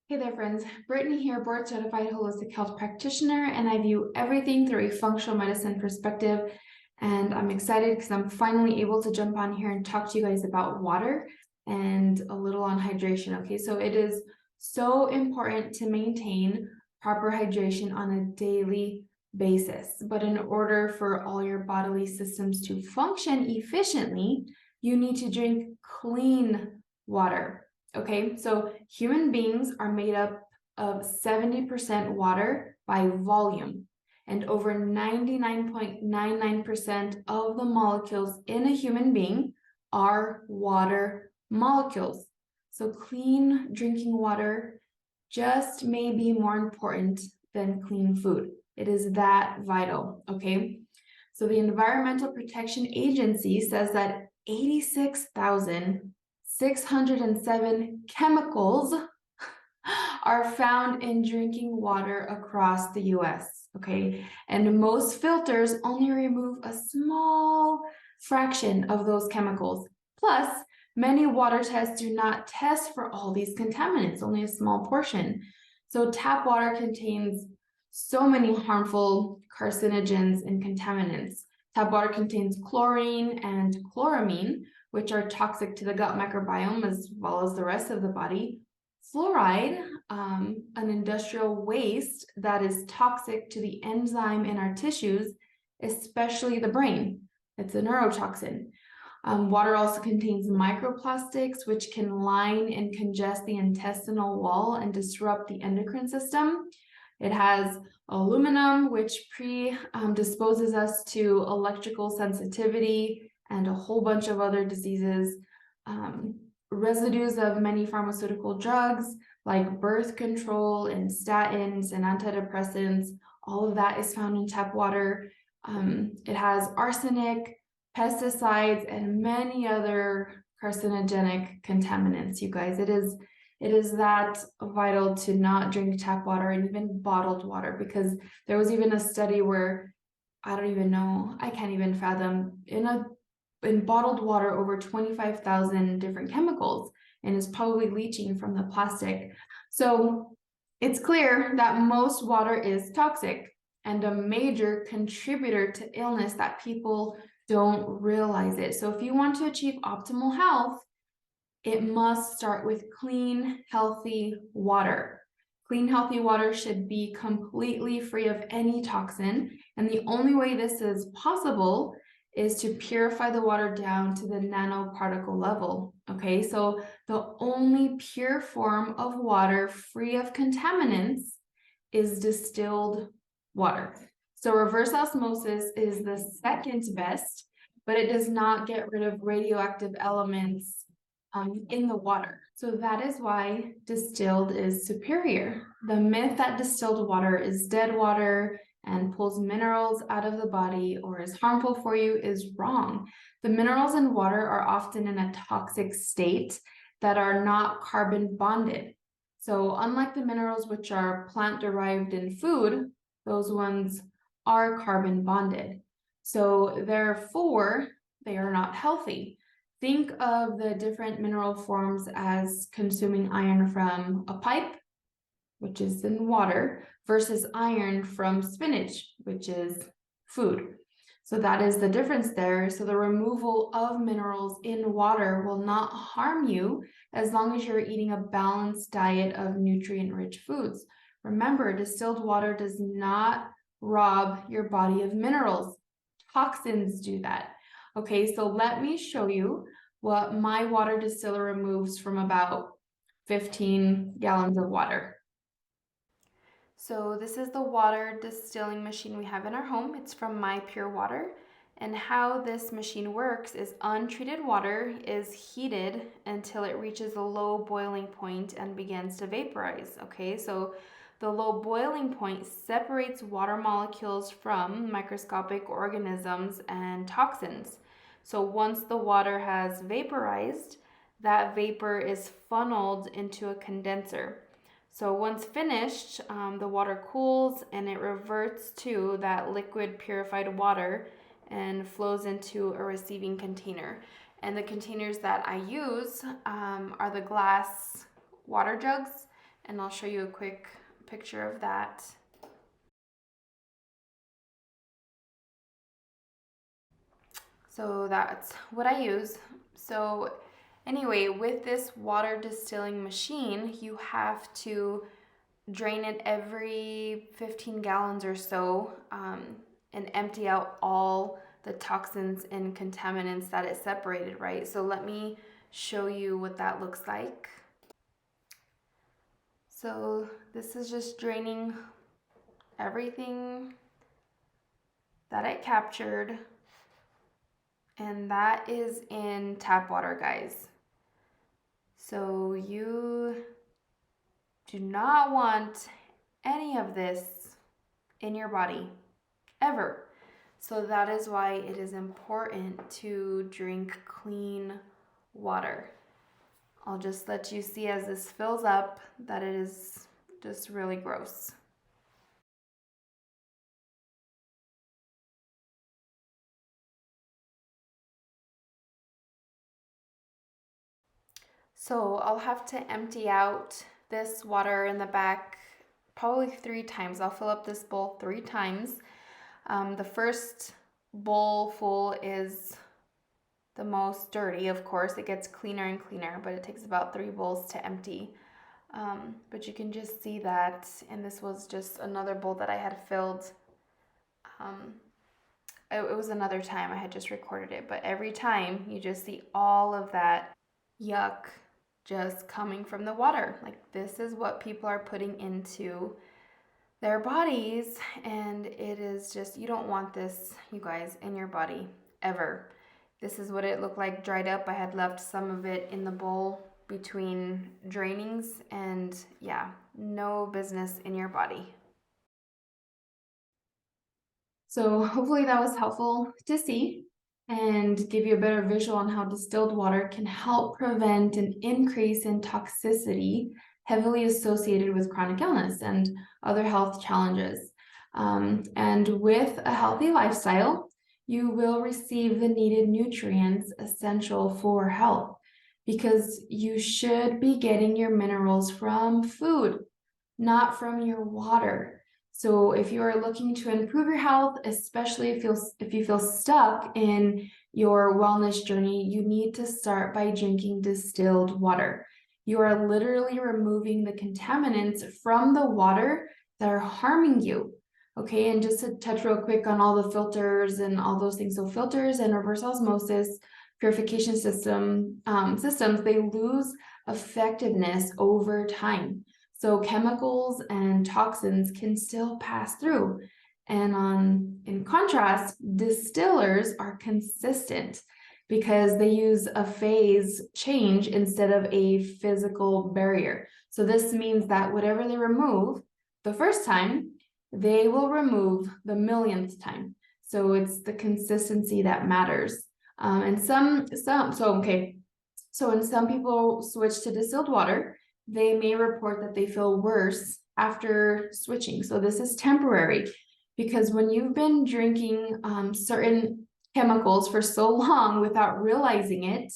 Hey there, friends. Brittany here, board certified holistic health practitioner, and I view everything through a functional medicine perspective. And I'm excited because I'm finally able to jump on here and talk to you guys about water and a little on hydration. Okay, so it is so important to maintain proper hydration on a daily basis. But in order for all your bodily systems to function efficiently, you need to drink clean water. Okay, so human beings are made up of 70% water by volume, and over 99.99% of the molecules in a human being are water molecules. So clean drinking water just may be more important than clean food. It is that vital, okay? So the Environmental Protection Agency says that 86,607 chemicals are found in drinking water across the US, okay? And most filters only remove a small fraction of those chemicals. Plus, many water tests do not test for all these contaminants, only a small portion. So tap water contains so many harmful carcinogens and contaminants. Tap water contains chlorine and chloramine, which are toxic to the gut microbiome as well as the rest of the body. Fluoride, an industrial waste that is toxic to the enzyme in our tissues, especially the brain. It's a neurotoxin. Water also contains microplastics, which can line and congest the intestinal wall and disrupt the endocrine system. It has aluminum, which predisposes us to electrical sensitivity and a whole bunch of other diseases. Residues of many pharmaceutical drugs like birth control and statins and antidepressants, all of that is found in tap water. It has arsenic, pesticides, and many other carcinogenic contaminants, you guys. It is that vital to not drink tap water and even bottled water, because there was even a study where I can't even fathom in bottled water over 25,000 different chemicals, and is probably leaching from the plastic. So it's clear that most water is toxic and a major contributor to illness that people don't realize it. So if you want to achieve optimal health, it must start with clean, healthy water. Clean, healthy water should be completely free of any toxin, and the only way this is possible is to purify the water down to the nanoparticle level, okay? So the only pure form of water free of contaminants is distilled water. So reverse osmosis is the second best, but it does not get rid of radioactive elements in the water. So that is why distilled is superior. The myth that distilled water is dead water and pulls minerals out of the body or is harmful for you is wrong. The minerals in water are often in a toxic state that are not carbon bonded. So unlike the minerals which are plant derived in food, those ones are carbon bonded. So therefore, they are not healthy. Think of the different mineral forms as consuming iron from a pipe, which is in water, versus iron from spinach, which is food. So that is the difference there. So the removal of minerals in water will not harm you as long as you're eating a balanced diet of nutrient-rich foods. Remember, distilled water does not rob your body of minerals. Toxins do that. Okay, so let me show you what my water distiller removes from about 15 gallons of water. So this is the water distilling machine we have in our home. It's from My Pure Water. And how this machine works is untreated water is heated until it reaches a low boiling point and begins to vaporize. Okay, so the low boiling point separates water molecules from microscopic organisms and toxins. So once the water has vaporized, that vapor is funneled into a condenser. So once finished, the water cools and it reverts to that liquid purified water and flows into a receiving container. And the containers that I use are the glass water jugs and I'll show you a quick picture of that. So that's what I use. So anyway, with this water distilling machine, you have to drain it every 15 gallons or so, and empty out all the toxins and contaminants that it separated, right? So let me show you what that looks like. So this is just draining everything that it captured, and that is in tap water, guys. So you do not want any of this in your body, ever. So that is why it is important to drink clean water. I'll just let you see as this fills up that it is just really gross. So I'll have to empty out this water in the back probably 3 times. I'll fill up this bowl 3 times. The first bowl full is the most dirty, of course. It gets cleaner and cleaner, but it takes about 3 bowls to empty. But you can just see that, and this was just another bowl that I had filled. It was another time I had just recorded it, but every time you just see all of that yuck just coming from the water. Like, this is what people are putting into their bodies, and it is just, you don't want this, you guys, in your body ever. This is what it looked like dried up. I had left some of it in the bowl between drainings, and yeah, no business in your body. So hopefully that was helpful to see and give you a better visual on how distilled water can help prevent an increase in toxicity heavily associated with chronic illness and other health challenges. And with a healthy lifestyle, you will receive the needed nutrients essential for health, because you should be getting your minerals from food, not from your water. So if you are looking to improve your health, especially if you feel stuck in your wellness journey, you need to start by drinking distilled water. You are literally removing the contaminants from the water that are harming you. Okay, and just to touch real quick on all the filters and all those things. So filters and reverse osmosis purification systems, they lose effectiveness over time. So chemicals and toxins can still pass through. And in contrast, distillers are consistent because they use a phase change instead of a physical barrier. So this means that whatever they remove the first time, they will remove the millionth time. So it's the consistency that matters. So when some people switch to distilled water, they may report that they feel worse after switching. So this is temporary, because when you've been drinking certain chemicals for so long without realizing it,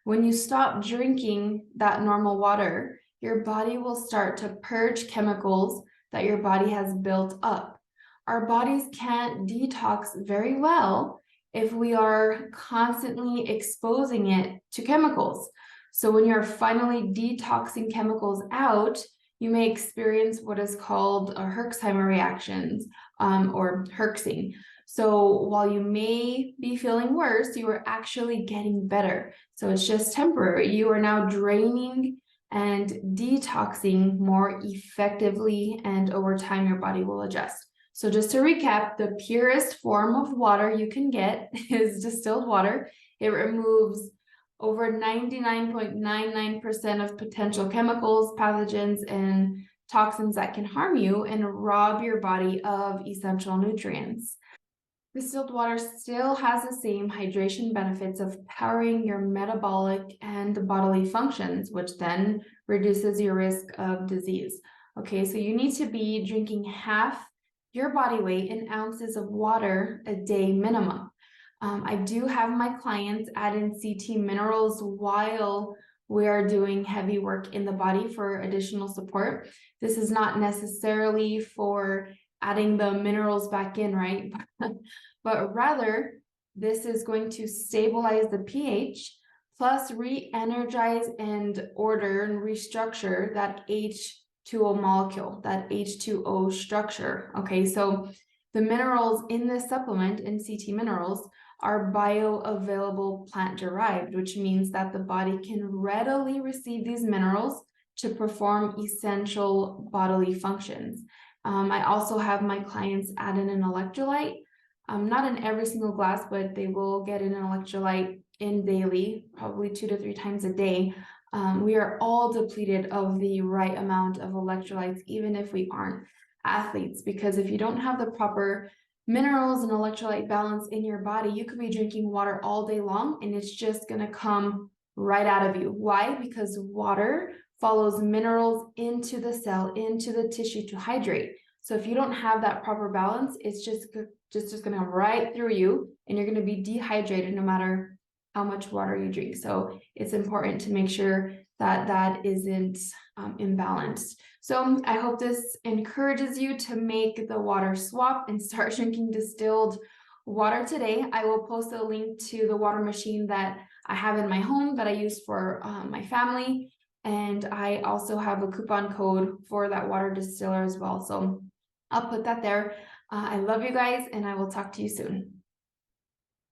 when you stop drinking that normal water, your body will start to purge chemicals that your body has built up. Our bodies can't detox very well if we are constantly exposing it to chemicals. So when you're finally detoxing chemicals out, you may experience what is called a Herxheimer reactions, or herxing. So while you may be feeling worse, you are actually getting better. So it's just temporary. You are now draining and detoxing more effectively, and over time your body will adjust. So just to recap, the purest form of water you can get is distilled water. It removes over 99.99% of potential chemicals, pathogens, and toxins that can harm you and rob your body of essential nutrients. Distilled water still has the same hydration benefits of powering your metabolic and bodily functions, which then reduces your risk of disease. Okay, so you need to be drinking half your body weight in ounces of water a day minimum. I do have my clients add in CT minerals while we are doing heavy work in the body for additional support. This is not necessarily for adding the minerals back in, right? But rather, this is going to stabilize the pH, plus re-energize and order and restructure that H2O molecule, that H2O structure. Okay, so the minerals in this supplement, NCT minerals, are bioavailable plant-derived, which means that the body can readily receive these minerals to perform essential bodily functions. I also have my clients add in an electrolyte, not in every single glass, but they will get in an electrolyte in daily, probably 2 to 3 times a day. We are all depleted of the right amount of electrolytes, even if we aren't athletes, because if you don't have the proper minerals and electrolyte balance in your body, you could be drinking water all day long and it's just going to come right out of you. Why? Because water follows minerals into the cell, into the tissue to hydrate. So if you don't have that proper balance, it's just going to come right through you and you're going to be dehydrated no matter how much water you drink. So it's important to make sure that that isn't imbalanced. So I hope this encourages you to make the water swap and start drinking distilled water today. I will post a link to the water machine that I have in my home that I use for my family. And I also have a coupon code for that water distiller as well. So I'll put that there. I love you guys and I will talk to you soon.